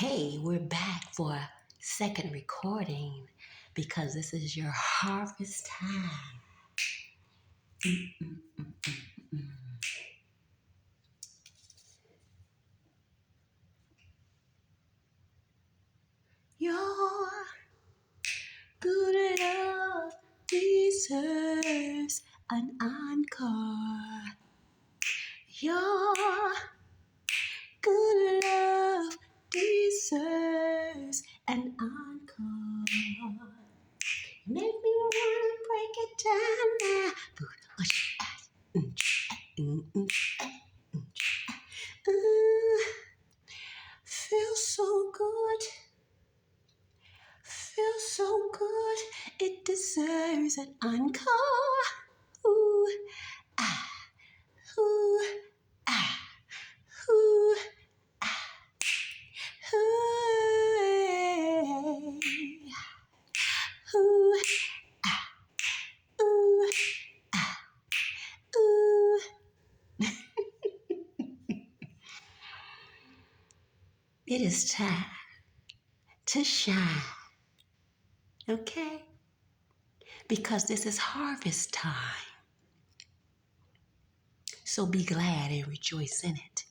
Hey, we're back for a second recording because this is your harvest time. Your good love deserves an encore. Your good love deserves an encore. Make me wanna break it down now. Feels so good. Feels so good. It deserves an encore. Ooh, ah, ooh, ah, ooh, ooh, ooh, ooh, ooh. It is time to shine, okay? Because this is harvest time. So be glad and rejoice in it,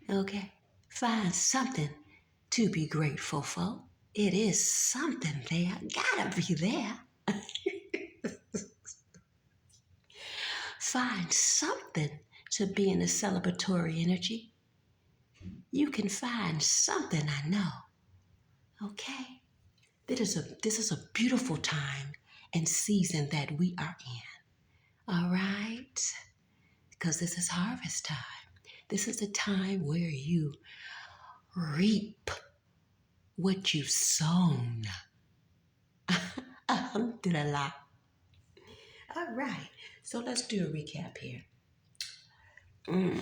okay? Find something to be grateful for. It is something there, gotta be there. Find something to be in a celebratory energy. You can find something, I know. Okay? This is a beautiful time and season that we are in. All right? Because this is harvest time. This is the time where you reap what you've sown. Alhamdulillah. All right. So let's do a recap here. Ooh.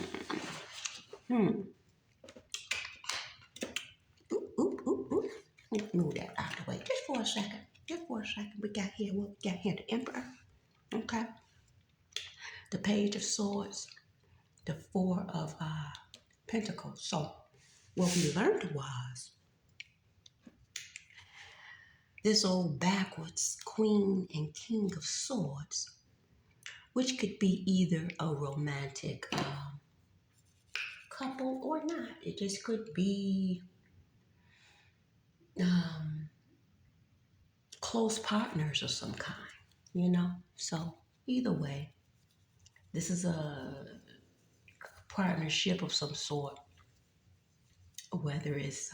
Let me move that out of the way just for a second. Just for a second. We got here what we got here, the Emperor. Okay. The Page of Swords, the Four of Pentacles. So what we learned was this old backwards Queen and King of Swords, which could be either a romantic couple or not. It just could be close partners of some kind. So either way, this is a partnership of some sort, whether it's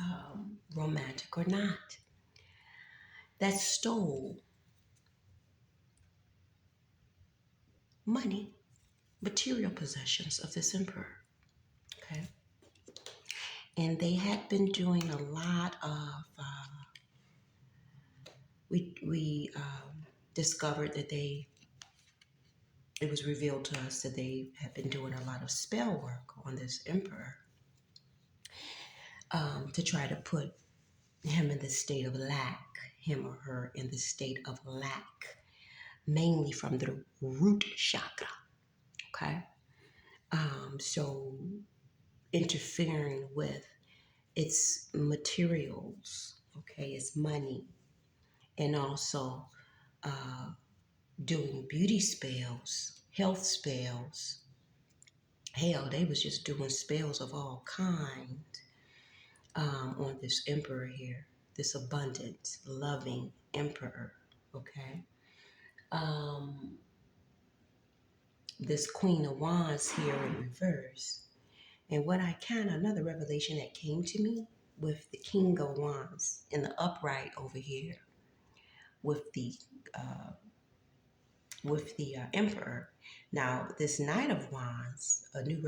romantic or not, that stole money, material possessions of this emperor. Okay. And they had been doing a lot of, we discovered that it was revealed to us that they had been doing a lot of spell work on this emperor to try to put him in the state of lack, him or her in the state of lack, mainly from the root chakra. Okay. So interfering with its materials, okay, its money, and also doing beauty spells, health spells. Hell, they was just doing spells of all kinds on this emperor here, this abundant, loving emperor, okay? This Queen of Wands here in reverse. And another revelation that came to me with the King of Wands in the upright over here with the Emperor. Now, this Knight of Wands, a new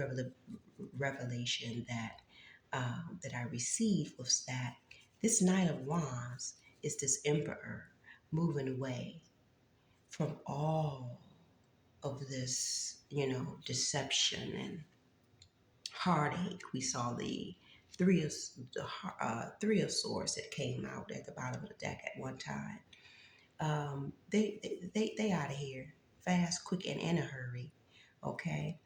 revelation that I received was that this Knight of Wands is this Emperor moving away from all of this, deception and heartache. We saw the three of swords that came out at the bottom of the deck at one time. They out of here fast, quick, and in a hurry. Okay.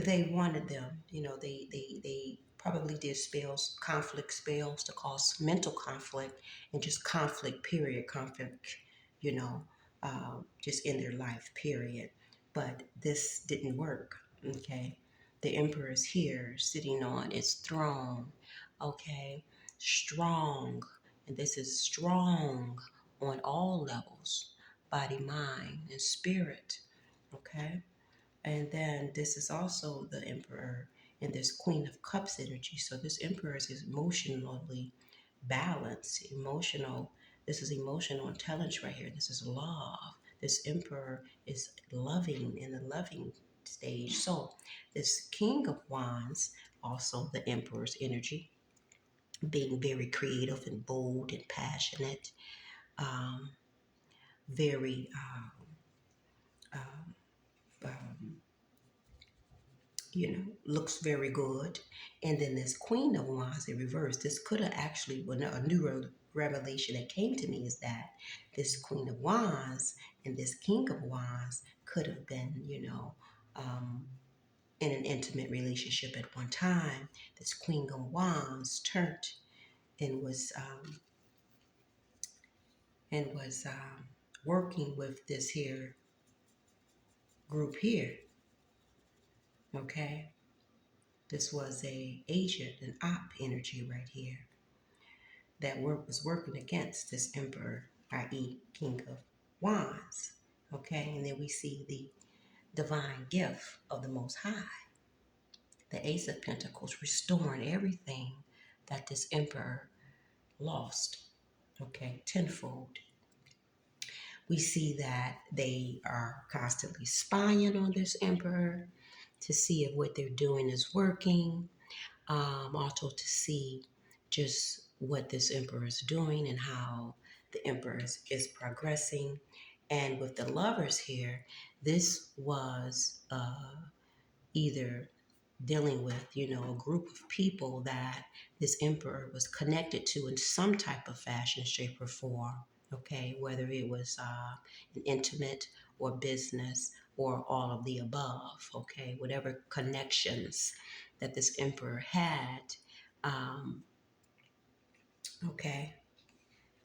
they wanted them, they probably did spells, conflict spells to cause mental conflict and just conflict, period, conflict, you know, just in their life, period. But this didn't work, okay? The emperor is here sitting on its throne, okay? Strong, and this is strong on all levels, body, mind, and spirit, okay? And then this is also the emperor and this queen of cups energy. So this emperor is emotionally balanced, emotional. This is emotional intelligence right here. This is love. This emperor is loving in the loving stage. So this king of wands, also the emperor's energy, being very creative and bold and passionate, um, very um, um, looks very good. And then this Queen of Wands in reverse, this could have actually, well, no, a new revelation that came to me is that this Queen of Wands and this King of Wands could have been, um, in an intimate relationship at one time. This Queen of Wands turned and was working with this here group here. Okay, this was a agent, an op energy right here that was working against this emperor, i.e., King of Wands. Okay, and then we see the divine gift of the Most High, the Ace of Pentacles, restoring everything that this emperor lost. Okay, tenfold. We see that they are constantly spying on this emperor to see if what they're doing is working. Also to see just what this emperor is doing and how the emperor is progressing. And with the lovers here, this was either dealing with, a group of people that this emperor was connected to in some type of fashion, shape, or form. Okay, whether it was an intimate or business or all of the above. Okay, whatever connections that this emperor had. Um, okay,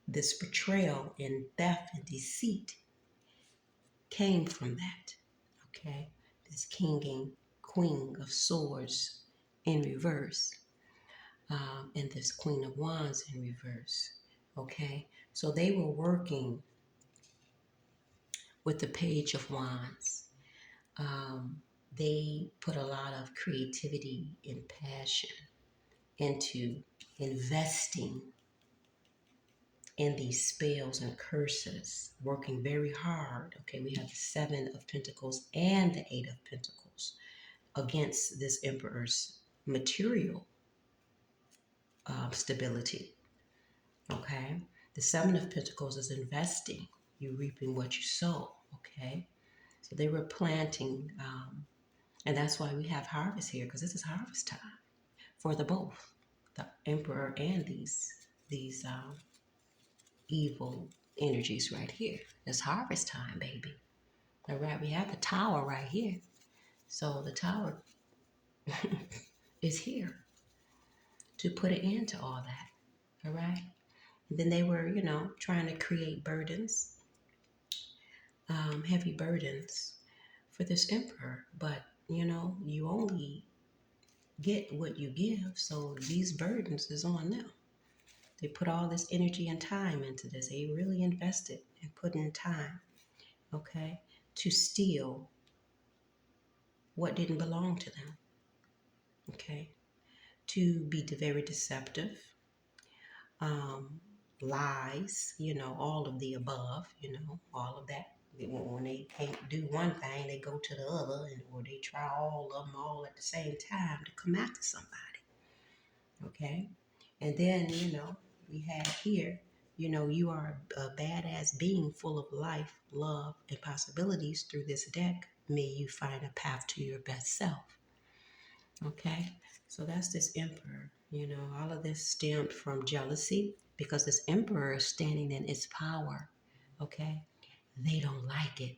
this betrayal and theft and deceit came from that. Okay, this king and queen of swords in reverse, and this queen of wands in reverse. Okay, so they were working with the page of wands. They put a lot of creativity and passion into investing in these spells and curses, working very hard. Okay, we have the Seven of Pentacles and the Eight of Pentacles against this emperor's material stability. Okay, the Seven of Pentacles is investing. You're reaping what you sow. Okay, so they were planting, and that's why we have harvest here, because this is harvest time for the both, the emperor and these evil energies right here. It's harvest time, baby. All right, we have the tower right here. So the tower is here to put an end to all that. All right. And then they were, trying to create burdens, heavy burdens for this emperor. But, you only get what you give. So these burdens is on them. They put all this energy and time into this. They really invested and put in time, okay, to steal what didn't belong to them, okay, to be very deceptive, um, lies, all of the above, all of that. When they can't do one thing, they go to the other, or they try all of them all at the same time to come after somebody, okay? And then, we have here, you are a badass being full of life, love, and possibilities through this deck. May you find a path to your best self. Okay, so that's this emperor. All of this stemmed from jealousy because this emperor is standing in its power. Okay, they don't like it.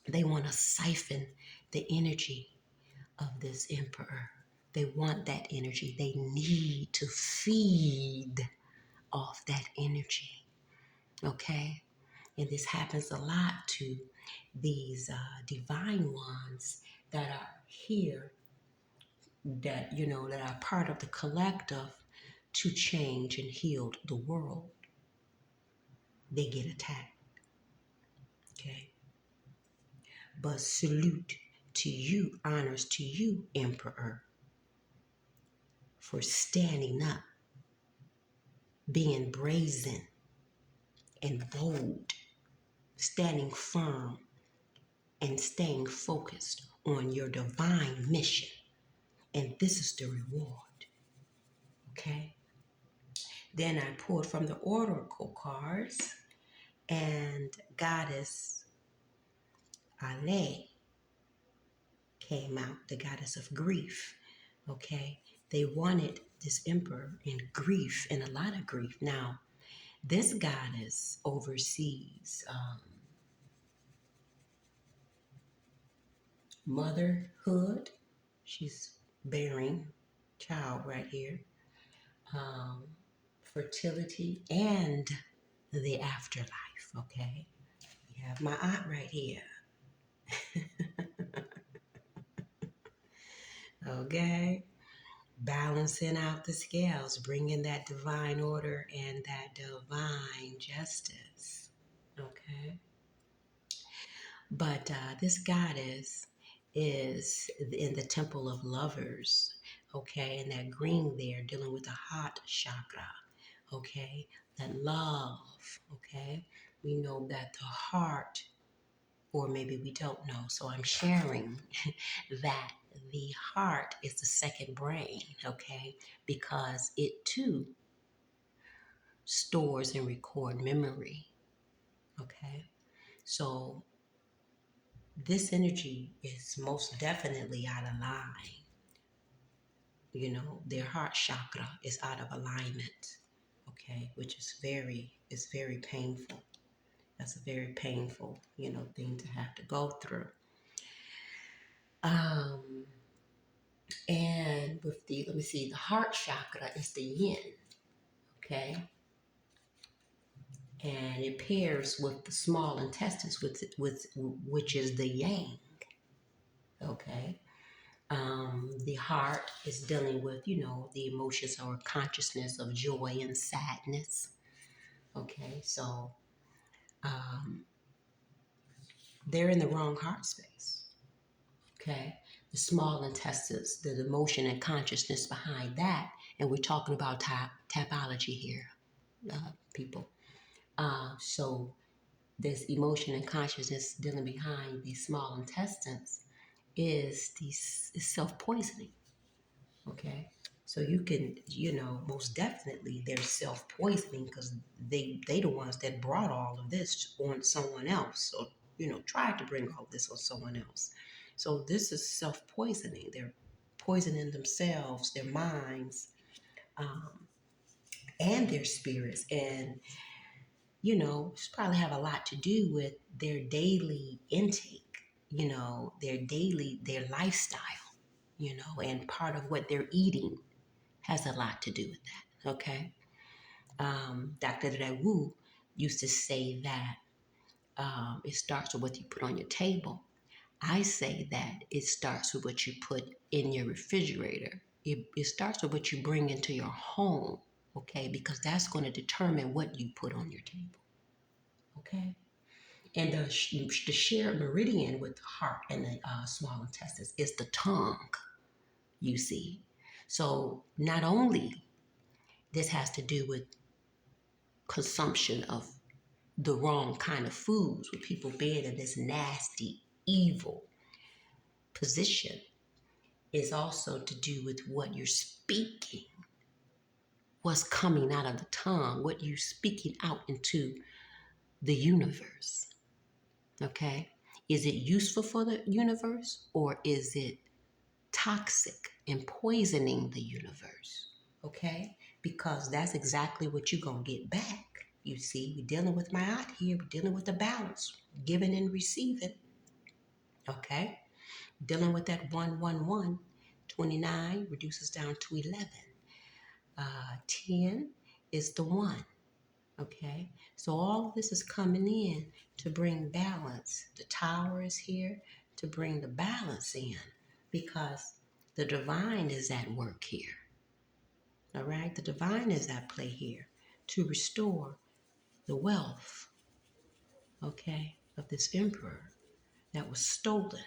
They want to siphon the energy of this emperor. They want that energy. They need to feed off that energy. Okay? And this happens a lot to these divine ones that are here, that, that are part of the collective to change and heal the world. They get attacked. Okay? But salute to you, honors to you, Emperor, for standing up, being brazen and bold, standing firm and staying focused on your divine mission. And this is the reward. Okay? Then I pulled from the oracle cards, and Goddess Ale came out, the goddess of grief. Okay? They wanted this emperor in grief, in a lot of grief. Now, this goddess oversees motherhood. She's bearing child right here. Um, Fertility and the afterlife. Okay? You have my aunt right here. Okay? Balancing out the scales, bringing that divine order and that divine justice. Okay? But this goddess is in the temple of lovers. Okay? And that green there dealing with the heart chakra. Okay? That love. Okay? We know that the heart, or maybe we don't know. So I'm sharing that the heart is the second brain, okay? Because it too stores and record memory, okay? So this energy is most definitely out of line. Their heart chakra is out of alignment, okay? Which is very painful. That's a very painful, thing to have to go through. And with let me see, the heart chakra is the yin, okay? And it pairs with the small intestines, which is the yang, okay? The heart is dealing with, the emotions or consciousness of joy and sadness, okay? So they're in the wrong heart space, okay? The small intestines, the emotion and consciousness behind that, and we're talking about typology here, people. So this emotion and consciousness dealing behind these small intestines is self-poisoning, okay? So you can, most definitely they're self-poisoning because they the ones that brought all of this on someone else, or, tried to bring all this on someone else. So this is self-poisoning. They're poisoning themselves, their minds, and their spirits. And probably have a lot to do with their daily intake, their lifestyle, and part of what they're eating has a lot to do with that, okay? Dr. Dawu used to say that it starts with what you put on your table. I say that it starts with what you put in your refrigerator. It starts with what you bring into your home, okay? Because that's going to determine what you put on your table, okay? And the shared meridian with the heart and the small intestines is the tongue, you see. So not only this has to do with consumption of the wrong kind of foods, with people being in this nasty, evil position, is also to do with what you're speaking, what's coming out of the tongue, what you're speaking out into the universe, okay? Is it useful for the universe, or is it toxic and poisoning the universe, okay? Because that's exactly what you're going to get back. You see, we're dealing with my aunt here. We're dealing with the balance, giving and receiving, okay? Dealing with that 111, 29 reduces down to 11. 10 is the 1. Okay, so all of this is coming in to bring balance. The tower is here to bring the balance in because the divine is at work here. All right, the divine is at play here to restore the wealth, okay, of this emperor that was stolen,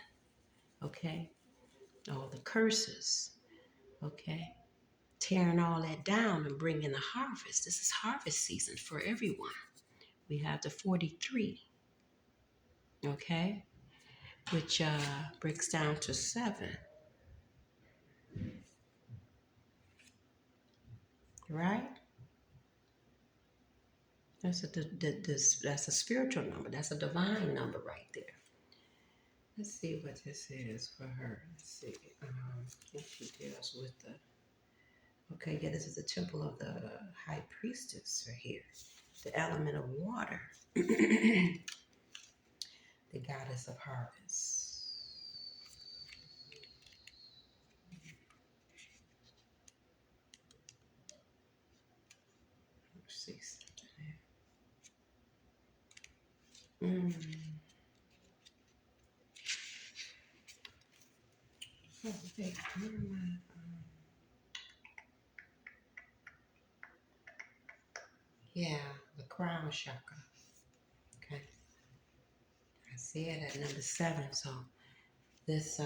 okay, all the curses, okay, tearing all that down and bringing the harvest. This is harvest season for everyone. We have the 43, okay, which breaks down to 7, right? That's a spiritual number. That's a divine number right there. Let's see what this is for her. Let's see. If she deals with the. Okay, yeah, this is the temple of the high priestess right here. The element of water. The goddess of harvest. Let's see something here. Oh, wait, where am I? Yeah, the crown chakra. Okay. I see it at number 7. So this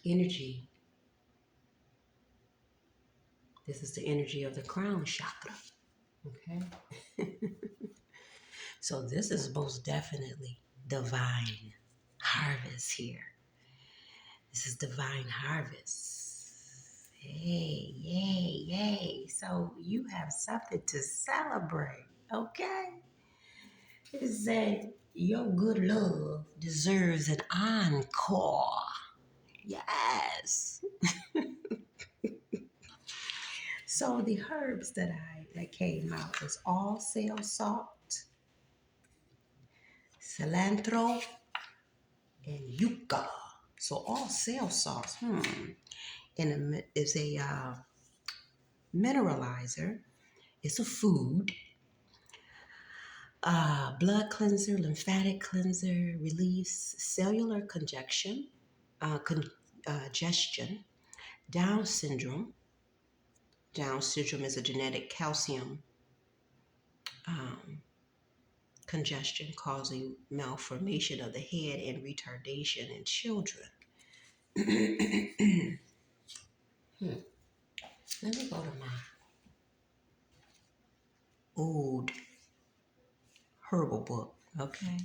energy, this is the energy of the crown chakra. Okay. So this is most definitely divine harvest here. This is divine harvest. Hey, yay, yay. So you have something to celebrate, okay? It say your good love deserves an encore. Yes. So the herbs that came out was all sail salt, cilantro, and yucca. So all sail salts. And it's a mineralizer. It's a food. Blood cleanser, lymphatic cleanser, relieves cellular congestion, Down syndrome. Down syndrome is a genetic calcium um, congestion causing malformation of the head and retardation in children. Let me go to my old herbal book, okay?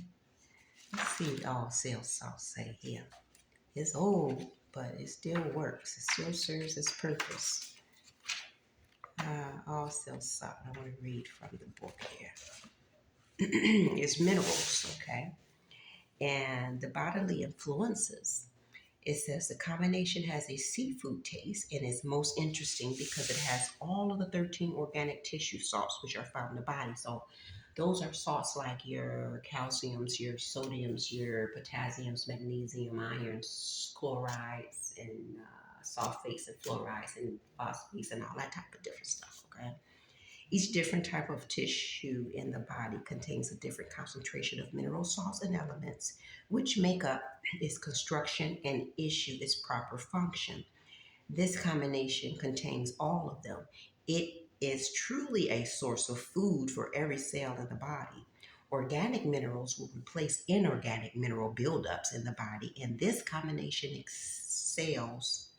Let's see what all cell salts say here. It's old, but it still works. It still serves its purpose. All cell salt. I want to read from the book here. It's minerals, okay? And the bodily influences. It says the combination has a seafood taste and is most interesting because it has all of the 13 organic tissue salts which are found in the body. So those are salts like your calciums, your sodiums, your potassiums, magnesium, irons, chlorides, and sulfates and fluorides and phosphates and all that type of different stuff, okay? Each different type of tissue in the body contains a different concentration of mineral salts and elements, which make up its construction and issue its proper function. This combination contains all of them. It is truly a source of food for every cell in the body. Organic minerals will replace inorganic mineral buildups in the body, and this combination excels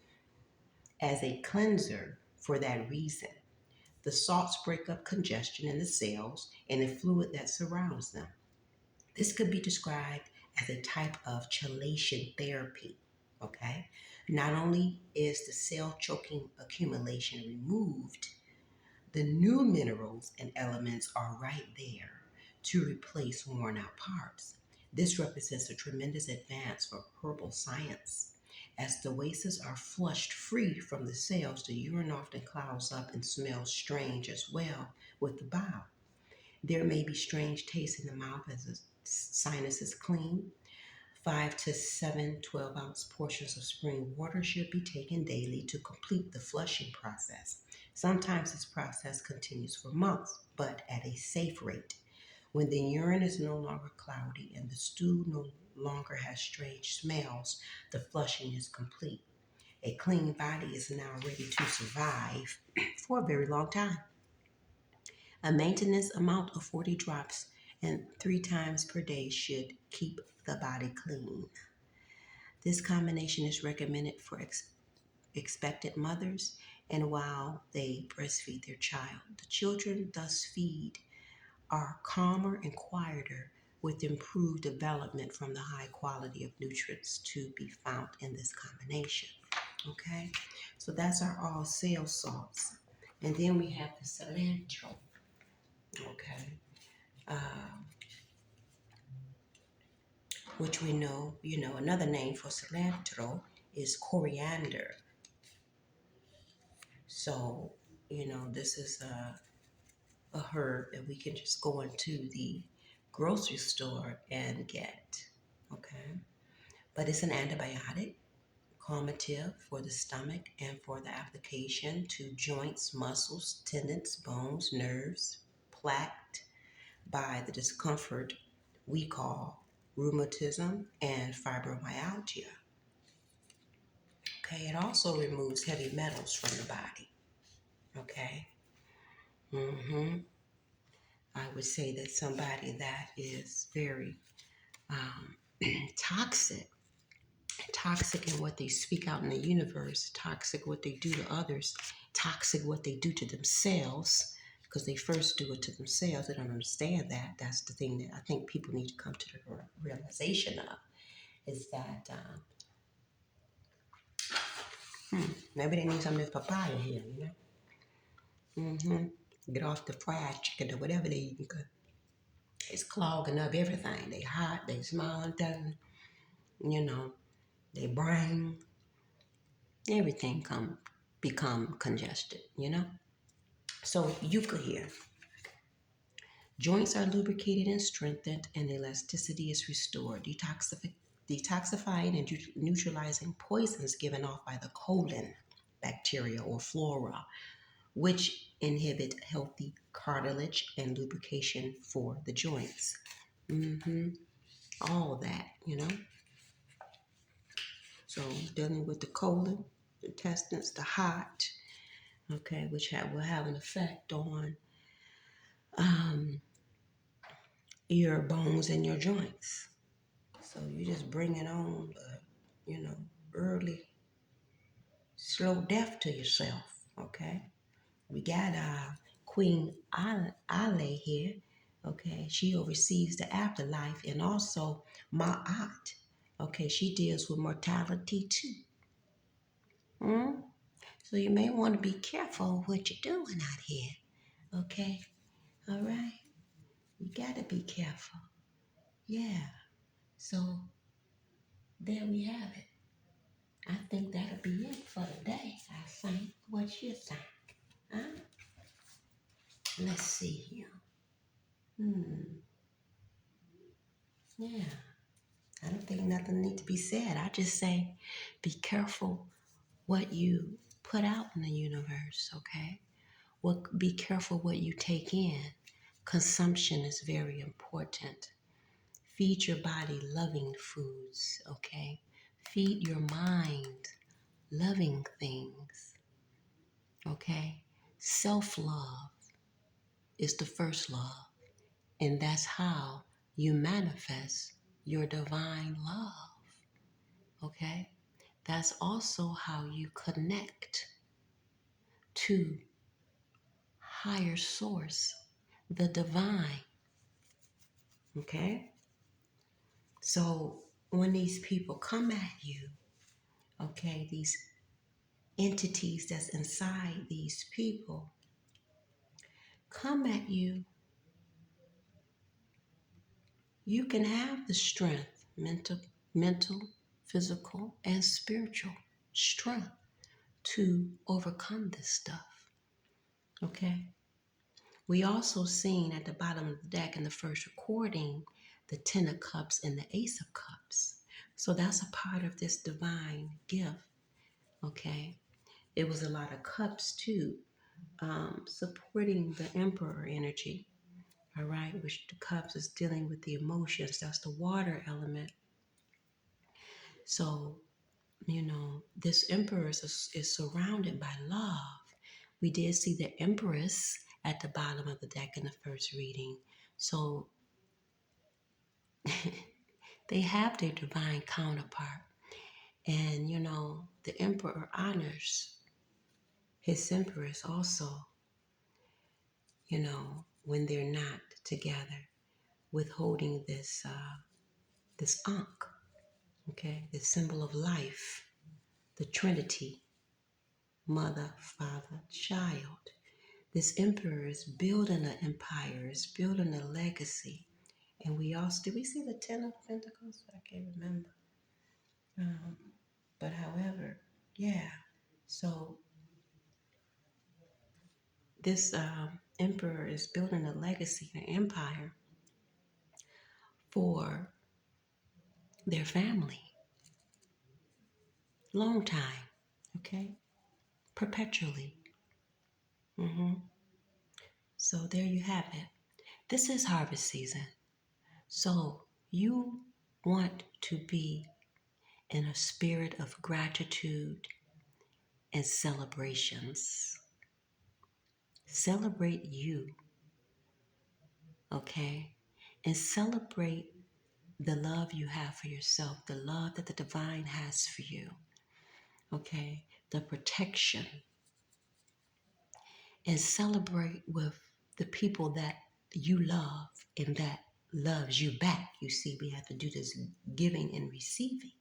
as a cleanser for that reason. The salts break up congestion in the cells and the fluid that surrounds them. This could be described as a type of chelation therapy. Okay? Not only is the cell choking accumulation removed, the new minerals and elements are right there to replace worn out parts. This represents a tremendous advance for herbal science. As the wastes are flushed free from the cells, the urine often clouds up and smells strange as well with the bile. There may be strange taste in the mouth as the sinus is clean. 5 to 7 12-ounce portions of spring water should be taken daily to complete the flushing process. Sometimes this process continues for months, but at a safe rate. When the urine is no longer cloudy and the stool no longer has strange smells, the flushing is complete. A clean body is now ready to survive for a very long time. A maintenance amount of 40 drops and 3 times per day should keep the body clean. This combination is recommended for expectant mothers and while they breastfeed their child. The children thus feed are calmer and quieter with improved development from the high quality of nutrients to be found in this combination. Okay, so that's our all sale salts. And then we have the cilantro. Okay, which we know, another name for cilantro is coriander. So, this is a herb that we can just go into the grocery store and get. Okay, but it's an antibiotic, calmative for the stomach and for the application to joints, muscles, tendons, bones, nerves, plagued by the discomfort we call rheumatism and fibromyalgia. Okay, it also removes heavy metals from the body. Okay. I would say that somebody that is very um, toxic, toxic in what they speak out in the universe, toxic what they do to others, toxic what they do to themselves, because they first do it to themselves. They don't understand that. That's the thing that I think people need to come to the realization of, is that maybe they need some of this papaya here, Get off the fried chicken or whatever they eat. It's clogging up everything. They hot, they smell, you know, they brain, everything become congested. So euca here. Joints are lubricated and strengthened and elasticity is restored, detoxifying and neutralizing poisons given off by the colon bacteria or flora, which inhibit healthy cartilage and lubrication for the joints. All that. So dealing with the colon, the intestines, the heart, okay, which will have an effect on your bones and your joints. So you just bring it on, early, slow death to yourself, okay? We got Queen Ale here, okay? She oversees the afterlife and also Ma'at, okay? She deals with mortality too. So you may want to be careful what you're doing out here, okay? All right? You got to be careful. Yeah. So there we have it. I think that'll be it for today. I think. What you think? Huh? Let's see here. Yeah. I don't think nothing needs to be said. I just say be careful what you put out in the universe, okay? Be careful what you take in. Consumption is very important. Feed your body loving foods, okay? Feed your mind loving things, okay? Self-love is the first love, and that's how you manifest your divine love, okay? That's also how you connect to higher source, the divine, okay? So when these people come at you, okay, these entities that's inside these people come at you, you can have the strength, mental, physical, and spiritual strength to overcome this stuff. Okay? We also seen at the bottom of the deck in the first recording the Ten of Cups and the Ace of Cups. So that's a part of this divine gift, okay? It was a lot of cups too, supporting the emperor energy, all right, which the cups is dealing with the emotions. That's the water element. So, this emperor is surrounded by love. We did see the empress at the bottom of the deck in the first reading. So they have their divine counterpart. And, the emperor honors his empress also, when they're not together, withholding this Ankh, okay, the symbol of life, the Trinity, mother, father, child. This emperor is building an empire, is building a legacy. And did we see the Ten of Pentacles? I can't remember. Um, but however, yeah. So this emperor is building a legacy, an empire for their family. Long time, okay? Perpetually. So there you have it. This is harvest season. So you want to be in a spirit of gratitude and celebrations. Celebrate you, okay? And celebrate the love you have for yourself, the love that the divine has for you, okay? The protection. And celebrate with the people that you love and that loves you back. You see, we have to do this giving and receiving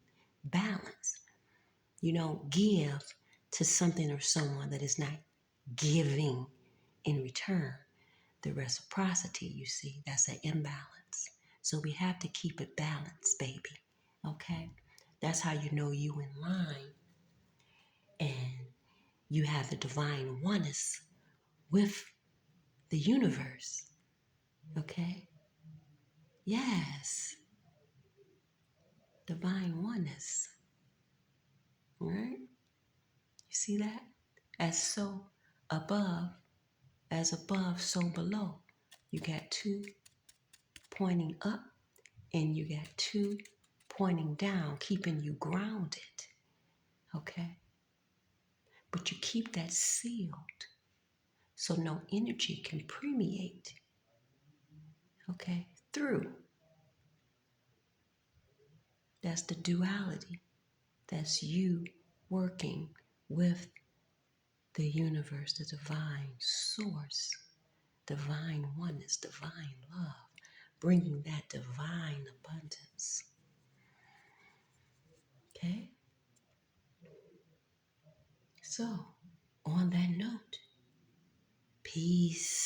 balance. Give to something or someone that is not giving in return. The reciprocity, you see, that's an imbalance. So we have to keep it balanced, baby. Okay? That's how you know you in line and you have the divine oneness with the universe. Okay? Yes. Divine oneness. All right? You see that? As so above, as above, so below. You got two pointing up and you got two pointing down, keeping you grounded. Okay? But you keep that sealed so no energy can permeate, okay, through. That's the duality. That's you working with the universe, the divine source, divine oneness, divine love, bringing that divine abundance. Okay? So, on that note, peace.